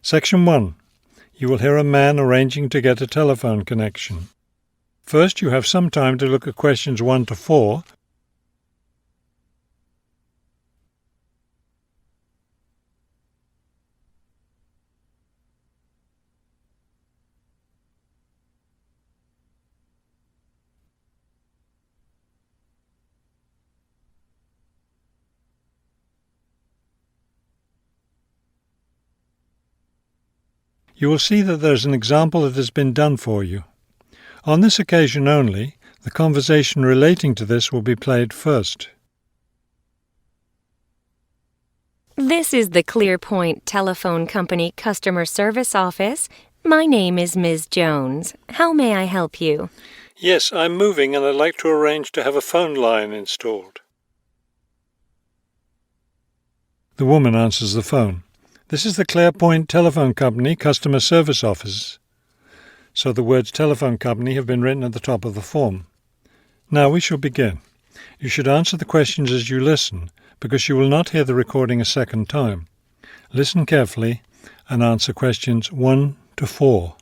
Section 1. You will hear a man arranging to get a telephone connection. First, you have some time to look at questions 1 to 4. You will see that there is an example that has been done for you. On this occasion only, the conversation relating to this will be played first. This is the ClearPoint Telephone Company Customer Service Office. My name is Ms. Jones. How may I help you? Yes, I'm moving and I'd like to arrange to have a phone line installed. The woman answers the phone. This is the ClearPoint Telephone Company Customer Service Office. So the words telephone company have been written at the top of the form. Now we shall begin. You should answer the questions as you listen, because you will not hear the recording a second time. Listen carefully and answer questions 1 to 4.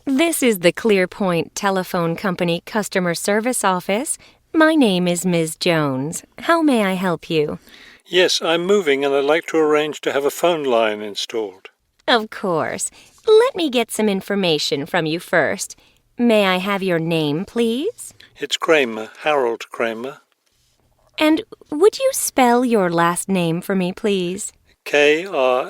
This is the ClearPoint Telephone Company Customer Service Office. My name is Ms. Jones. How may I help you? Yes, I'm moving and I'd like to arrange to have a phone line installed. Of course. Let me get some information from you first. May I have your name, please? It's Kramer, Harold Kramer. And would you spell your last name for me, please? Kramer.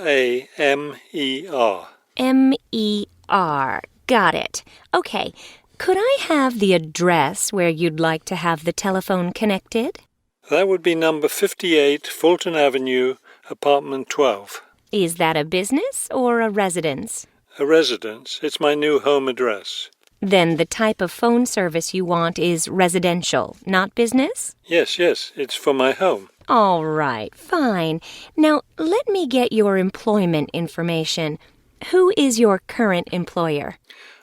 M-E-R. Got it. Okay. Could I have the address where you'd like to have the telephone connected? That would be number 58, Fulton Avenue, apartment 12. Is that a business or a residence? A residence. It's my new home address. Then the type of phone service you want is residential, not business? Yes, it's for my home. All right, fine. Now, let me get your employment information. Who is your current employer?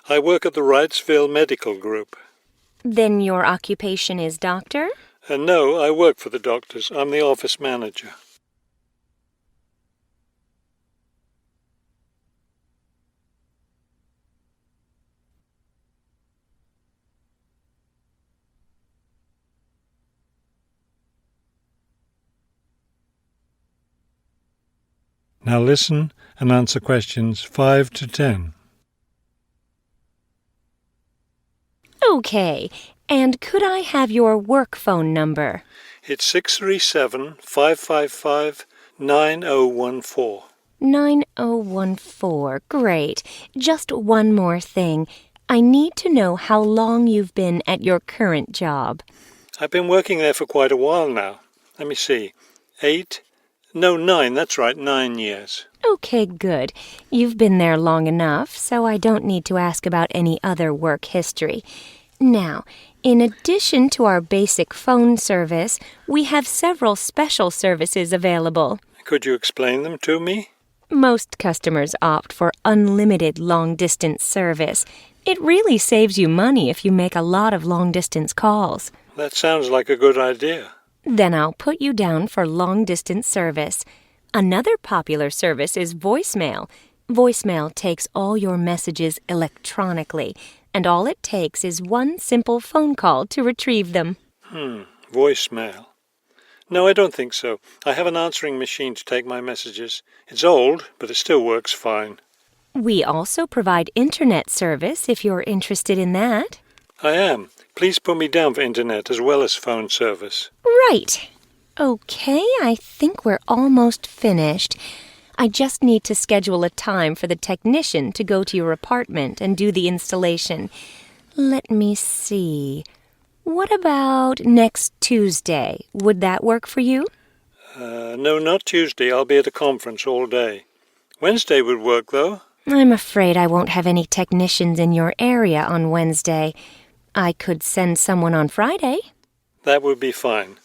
I work at the Wrightsville Medical Group. Then your occupation is doctor? No, I work for the doctors. I'm the office manager. Now listen and answer questions 5 to 10. Okay. And could I have your work phone number? It's 637-555-9014. 9014. Great. Just one more thing. I need to know how long you've been at your current job. I've been working there for quite a while now. Let me see. 9, that's right, 9 years. Okay, good. You've been there long enough, so I don't need to ask about any other work history. Now, in addition to our basic phone service, we have several special services available. Could you explain them to me? Most customers opt for unlimited long-distance service. It really saves you money if you make a lot of long-distance calls. That sounds like a good idea. Then I'll put you down for long-distance service. Another popular service is voicemail. Voicemail takes all your messages electronically, and all it takes is one simple phone call to retrieve them. Voicemail. No, I don't think so. I have an answering machine to take my messages. It's old, but it still works fine. We also provide internet service if you're interested in that. I am. Please put me down for internet as well as phone service. Right. Okay, I think we're almost finished. I just need to schedule a time for the technician to go to your apartment and do the installation. Let me see. What about next Tuesday? Would that work for you? No, not Tuesday. I'll be at a conference all day. Wednesday would work, though. I'm afraid I won't have any technicians in your area on Wednesday. I could send someone on Friday. That would be fine.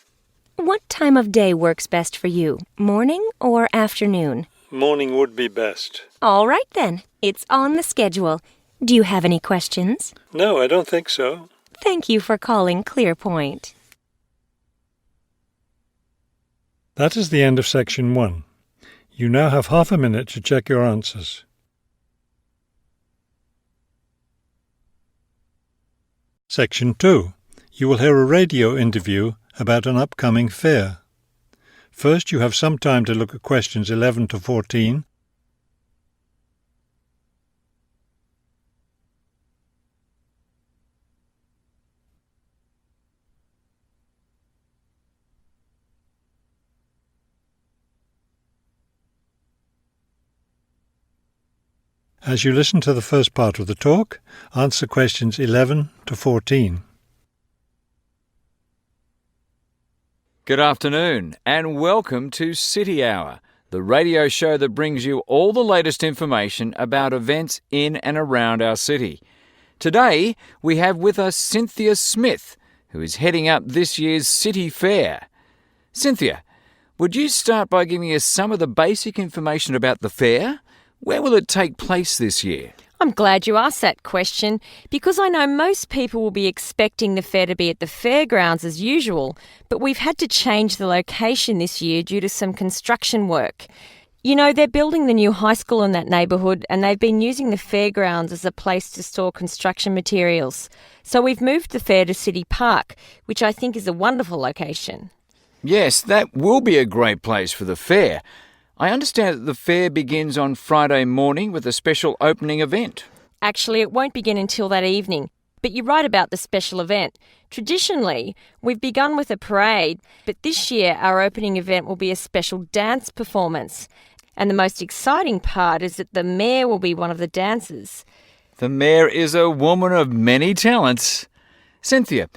What time of day works best for you, morning or afternoon? Morning would be best. All right, then. It's on the schedule. Do you have any questions? No, I don't think so. Thank you for calling ClearPoint. That is the end of Section 1. You now have half a minute to check your answers. Section 2. You will hear a radio interview about an upcoming fair. First, you have some time to look at questions 11 to 14. As you listen to the first part of the talk, answer questions 11 to 14. Good afternoon and welcome to City Hour, the radio show that brings you all the latest information about events in and around our city. Today we have with us Cynthia Smith, who is heading up this year's City Fair. Cynthia, would you start by giving us some of the basic information about the fair? Where will it take place this year? I'm glad you asked that question because I know most people will be expecting the fair to be at the fairgrounds as usual, but we've had to change the location this year due to some construction work. You know, they're building the new high school in that neighbourhood and they've been using the fairgrounds as a place to store construction materials. So we've moved the fair to City Park, which I think is a wonderful location. Yes, that will be a great place for the fair. I understand that the fair begins on Friday morning with a special opening event. Actually, it won't begin until that evening, but you're right about the special event. Traditionally, we've begun with a parade, but this year our opening event will be a special dance performance. And the most exciting part is that the mayor will be one of the dancers. The mayor is a woman of many talents. Cynthia,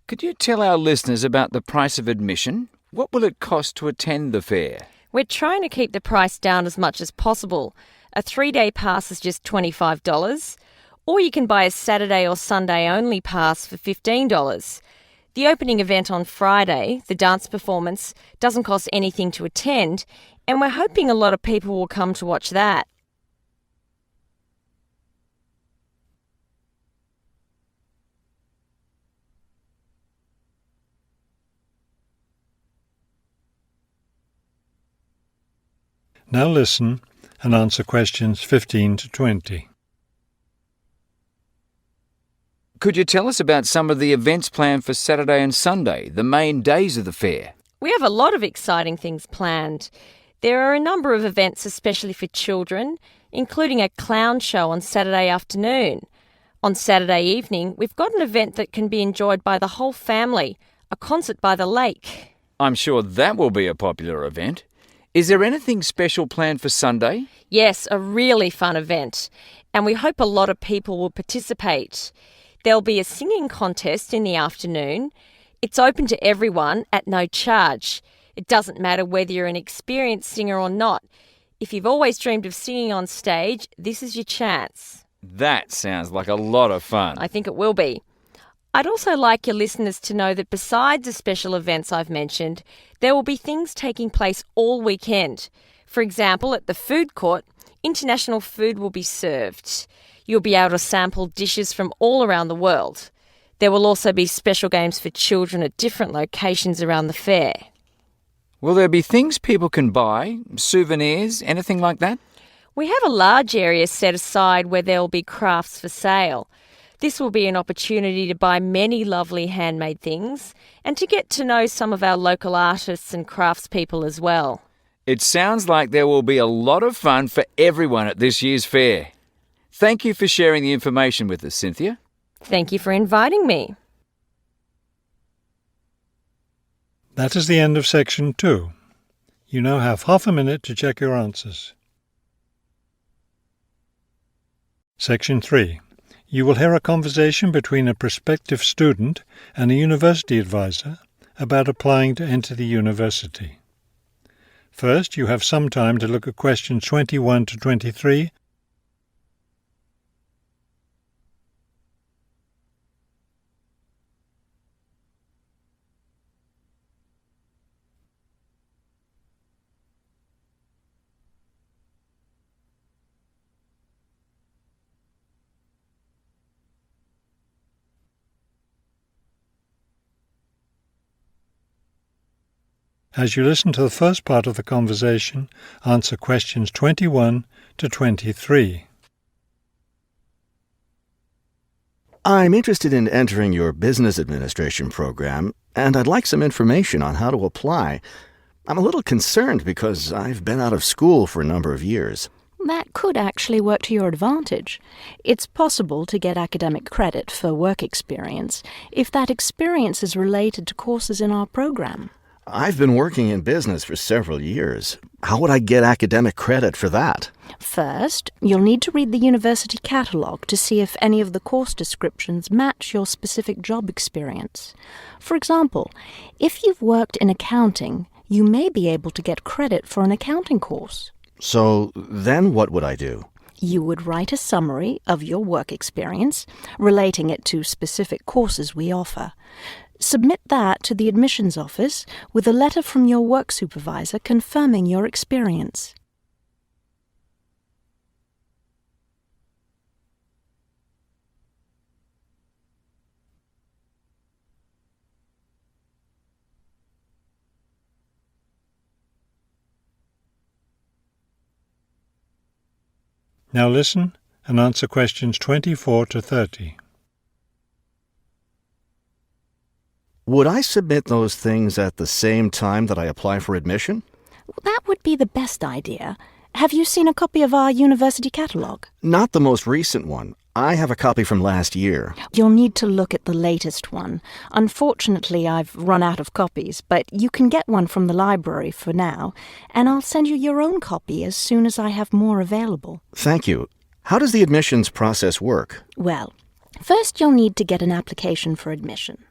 could you tell our listeners about the price of admission? What will it cost to attend the fair? We're trying to keep the price down as much as possible. A 3-day pass is just $25, or you can buy a Saturday or Sunday only pass for $15. The opening event on Friday, the dance performance, doesn't cost anything to attend, and we're hoping a lot of people will come to watch that. Now listen and answer questions 15 to 20. Could you tell us about some of the events planned for Saturday and Sunday, the main days of the fair? We have a lot of exciting things planned. There are a number of events especially for children, including a clown show on Saturday afternoon. On Saturday evening, we've got an event that can be enjoyed by the whole family, a concert by the lake. I'm sure that will be a popular event. Is there anything special planned for Sunday? Yes, a really fun event, and we hope a lot of people will participate. There'll be a singing contest in the afternoon. It's open to everyone at no charge. It doesn't matter whether you're an experienced singer or not. If you've always dreamed of singing on stage, this is your chance. That sounds like a lot of fun. I think it will be. I'd also like your listeners to know that besides the special events I've mentioned, there will be things taking place all weekend. For example, at the food court, international food will be served. You'll be able to sample dishes from all around the world. There will also be special games for children at different locations around the fair. Will there be things people can buy, souvenirs, anything like that? We have a large area set aside where there will be crafts for sale. This will be an opportunity to buy many lovely handmade things and to get to know some of our local artists and craftspeople as well. It sounds like there will be a lot of fun for everyone at this year's fair. Thank you for sharing the information with us, Cynthia. Thank you for inviting me. That is the end of Section 2. You now have half a minute to check your answers. Section 3. You will hear a conversation between a prospective student and a university advisor about applying to enter the university. First, you have some time to look at questions 21 to 23. As you listen to the first part of the conversation, answer questions 21 to 23. I'm interested in entering your business administration program, and I'd like some information on how to apply. I'm a little concerned because I've been out of school for a number of years. That could actually work to your advantage. It's possible to get academic credit for work experience if that experience is related to courses in our program. I've been working in business for several years. How would I get academic credit for that? First, you'll need to read the university catalogue to see if any of the course descriptions match your specific job experience. For example, if you've worked in accounting, you may be able to get credit for an accounting course. So then what would I do? You would write a summary of your work experience, relating it to specific courses we offer. Submit that to the admissions office with a letter from your work supervisor confirming your experience. Now listen and answer questions 24 to 30. Would I submit those things at the same time that I apply for admission? That would be the best idea. Have you seen a copy of our university catalogue? Not the most recent one. I have a copy from last year. You'll need to look at the latest one. Unfortunately, I've run out of copies, but you can get one from the library for now, and I'll send you your own copy as soon as I have more available. Thank you. How does the admissions process work? Well, first you'll need to get an application for admission.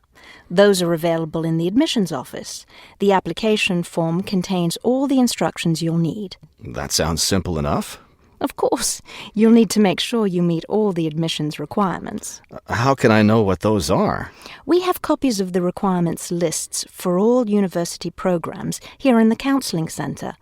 Those are available in the admissions office. The application form contains all the instructions you'll need. That sounds simple enough. Of course, you'll need to make sure you meet all the admissions requirements. How can I know what those are? We have copies of the requirements lists for all university programs here in the Counseling Centre.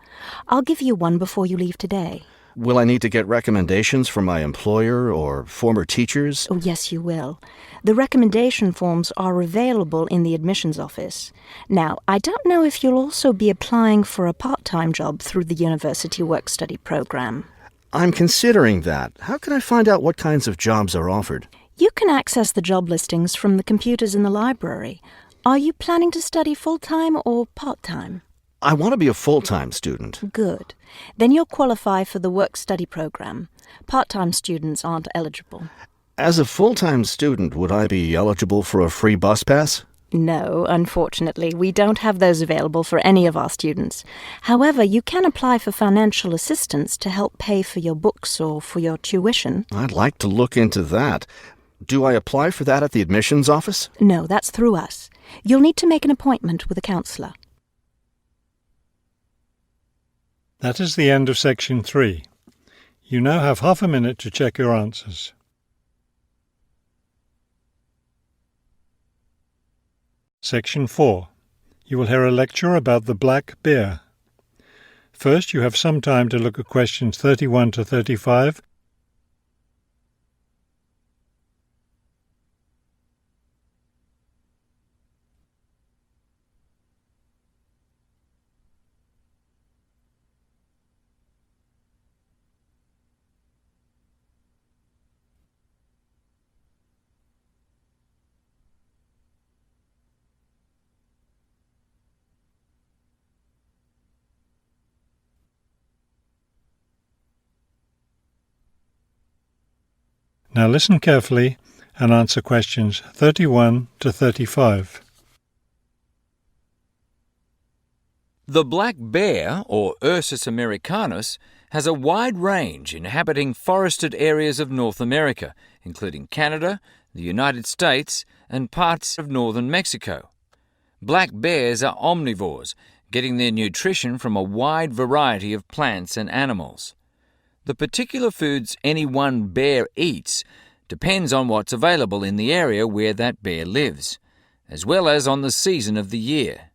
I'll give you one before you leave today. Will I need to get recommendations from my employer or former teachers? Oh, yes, you will. The recommendation forms are available in the admissions office. Now, I don't know if you'll also be applying for a part-time job through the university work-study program. I'm considering that. How can I find out what kinds of jobs are offered? You can access the job listings from the computers in the library. Are you planning to study full-time or part-time? I want to be a full-time student. Good. Then you'll qualify for the work-study program. Part-time students aren't eligible. As a full-time student, would I be eligible for a free bus pass? No, unfortunately, we don't have those available for any of our students. However, you can apply for financial assistance to help pay for your books or for your tuition. I'd like to look into that. Do I apply for that at the admissions office? No, that's through us. You'll need to make an appointment with a counsellor. That is the end of section 3. You now have half a minute to check your answers. Section 4. You will hear a lecture about the black bear. First, you have some time to look at questions 31 to 35. Now listen carefully and answer questions 31 to 35. The black bear, or Ursus americanus, has a wide range inhabiting forested areas of North America, including Canada, the United States, and parts of northern Mexico. Black bears are omnivores, getting their nutrition from a wide variety of plants and animals. The particular foods any one bear eats depends on what's available in the area where that bear lives, as well as on the season of the year.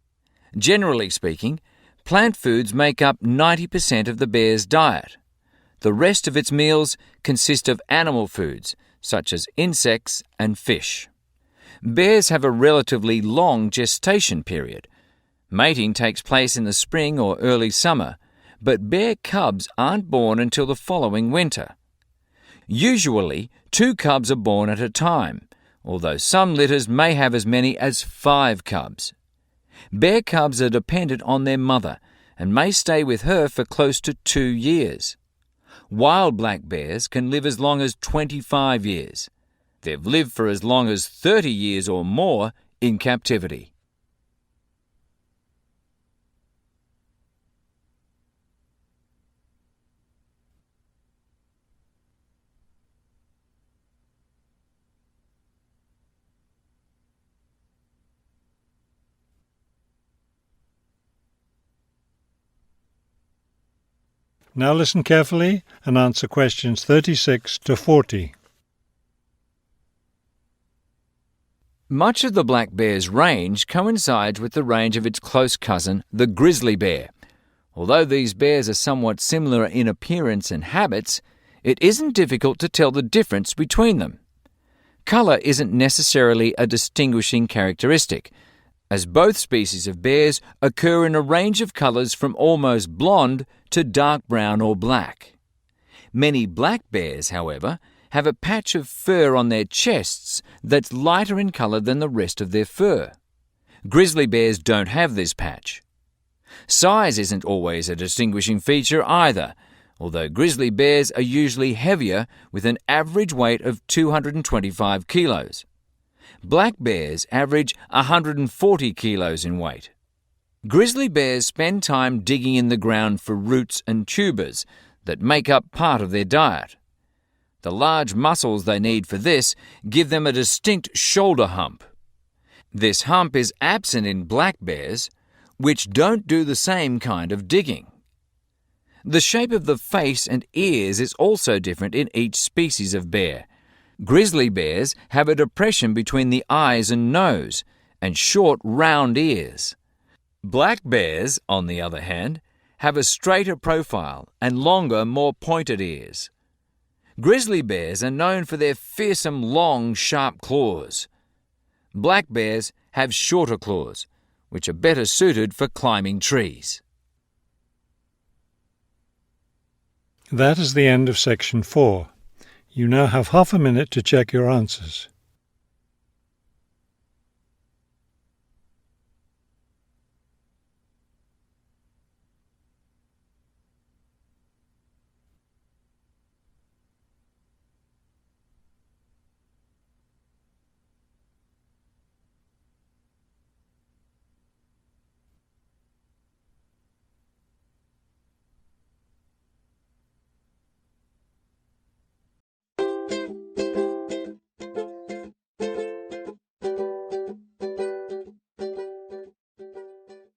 Generally speaking, plant foods make up 90% of the bear's diet. The rest of its meals consist of animal foods, such as insects and fish. Bears have a relatively long gestation period. Mating takes place in the spring or early summer, but bear cubs aren't born until the following winter. Usually, 2 cubs are born at a time, although some litters may have as many as 5 cubs. Bear cubs are dependent on their mother and may stay with her for close to 2 years. Wild black bears can live as long as 25 years. They've lived for as long as 30 years or more in captivity. Now listen carefully and answer questions 36 to 40. Much of the black bear's range coincides with the range of its close cousin, the grizzly bear. Although these bears are somewhat similar in appearance and habits, it isn't difficult to tell the difference between them. Colour isn't necessarily a distinguishing characteristic, as both species of bears occur in a range of colours from almost blonde to dark brown or black. Many black bears, however, have a patch of fur on their chests that's lighter in colour than the rest of their fur. Grizzly bears don't have this patch. Size isn't always a distinguishing feature either, although grizzly bears are usually heavier with an average weight of 225 kilos. Black bears average 140 kilos in weight. Grizzly bears spend time digging in the ground for roots and tubers that make up part of their diet. The large muscles they need for this give them a distinct shoulder hump. This hump is absent in black bears, which don't do the same kind of digging. The shape of the face and ears is also different in each species of bear. Grizzly bears have a depression between the eyes and nose, and short, round ears. Black bears, on the other hand, have a straighter profile and longer, more pointed ears. Grizzly bears are known for their fearsome, long, sharp claws. Black bears have shorter claws, which are better suited for climbing trees. That is the end of section 4. You now have half a minute to check your answers.